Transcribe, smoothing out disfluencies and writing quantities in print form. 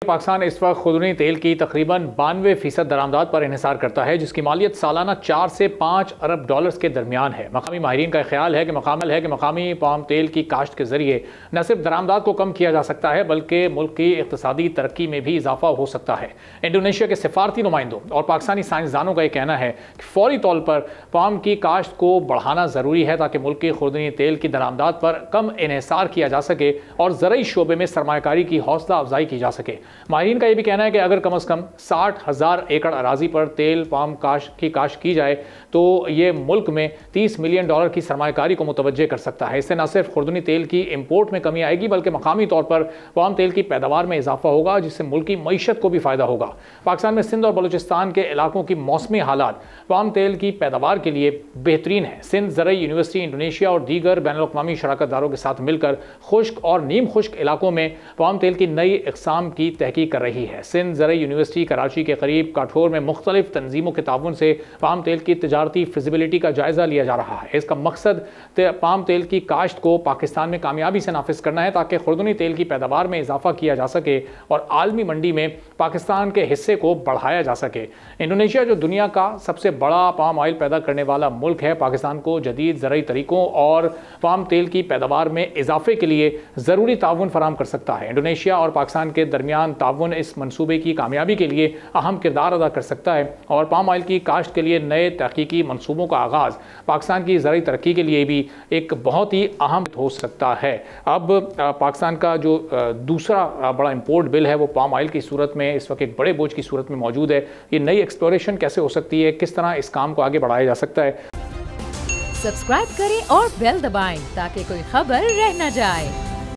पाकिस्तान इस वक्त खुदनी तेल की तकरीबन 92% दरामदात पर इन्हिसार करता है, जिसकी मालियत सालाना 4 से 5 अरब डॉलर्स के दरमियान है। मकामी माहिरीन का ख्याल है कि मकामी पाम तेल की काश्त के जरिए न सिर्फ दरामदात को कम किया जा सकता है बल्कि मुल्क की इक़्तिसादी तरक्की में भी इजाफा हो सकता है। इंडोनेशिया के सिफारती नुमाइंदों और पाकिस्तानी साइंसदानों का यह कहना है कि फौरी तौर पर पाम की काश्त को बढ़ाना ज़रूरी है ताकि मुल्क की खुदनी तेल की दरामदात पर कम इन्हिसार किया जा सके और ज़रूरी शोबे में सरमायाकारी की हौसला अफजाई की जा सके। माहिरीन का यह भी कहना है कि अगर कम से कम 60,000 एकड़ अराजी पर तेल पाम की काश्त की जाए तो ये मुल्क में $30 मिलियन की सरमायाकारी को मुतवज्जे कर सकता है। इससे न सिर्फ खुर्दनी तेल की इम्पोर्ट में कमी आएगी बल्कि मकामी तौर पर पाम तेल की पैदावार में इजाफा होगा, जिससे मुल्क की मईशत को भी फ़ायदा होगा। पाकिस्तान में सिंध और बलूचिस्तान के इलाकों की मौसमी हालात पाम तेल की पैदावार के लिए बेहतरीन है। सिंध ज़राई यूनिवर्सिटी इंडोनेशिया और दीगर बैनुल-अक़वामी शराकतदारों के साथ मिलकर खुश्क और नीम खुश्क इलाकों में पाम तेल की नई इक़साम की तहकीक कर रही है। सिंध ज़राई यूनिवर्सिटी कराची के करीब काठोर में मुख्तलिफ तंजीमों के ताउन से पाम तेल की तजारती फिजिबिलिटी का जायज़ा लिया जा रहा है। इसका मकसद पाम तेल की काश्त को पाकिस्तान में कामयाबी से नाफिज करना है ताकि खुर्दनी तेल की पैदावार में इजाफा किया जा सके और आलमी मंडी में पाकिस्तान के हिस्से को बढ़ाया जा सके। इंडोनेशिया जो दुनिया का सबसे बड़ा पाम ऑयल पैदा करने वाला मुल्क है, पाकिस्तान को जदीद ज़राई तरीकों और पाम तेल की पैदावार में इजाफे के लिए ज़रूरी ताउन फराहम कर सकता है। इंडोनेशिया और पाकिस्तान के दरमियान ताउन इस मनसूबे की कामयाबी के लिए अहम किरदार अदा कर सकता है और पाम ऑयल की काश्त के लिए नए तहकीकी मनसूबों का आगाज़ पाकिस्तान की ज़राई तरक्की के लिए भी एक बहुत ही अहम हो सकता है। अब पाकिस्तान का जो दूसरा बड़ा इम्पोर्ट बिल है वो पाम ऑयल की सूरत में इस वक्त एक बड़े बोझ की सूरत में मौजूद है। ये नई एक्सप्लोरेशन कैसे हो सकती है, किस तरह इस काम को आगे बढ़ाया जा सकता है। सब्सक्राइब करें और बेल दबाएं ताकि कोई खबर रह न जाए।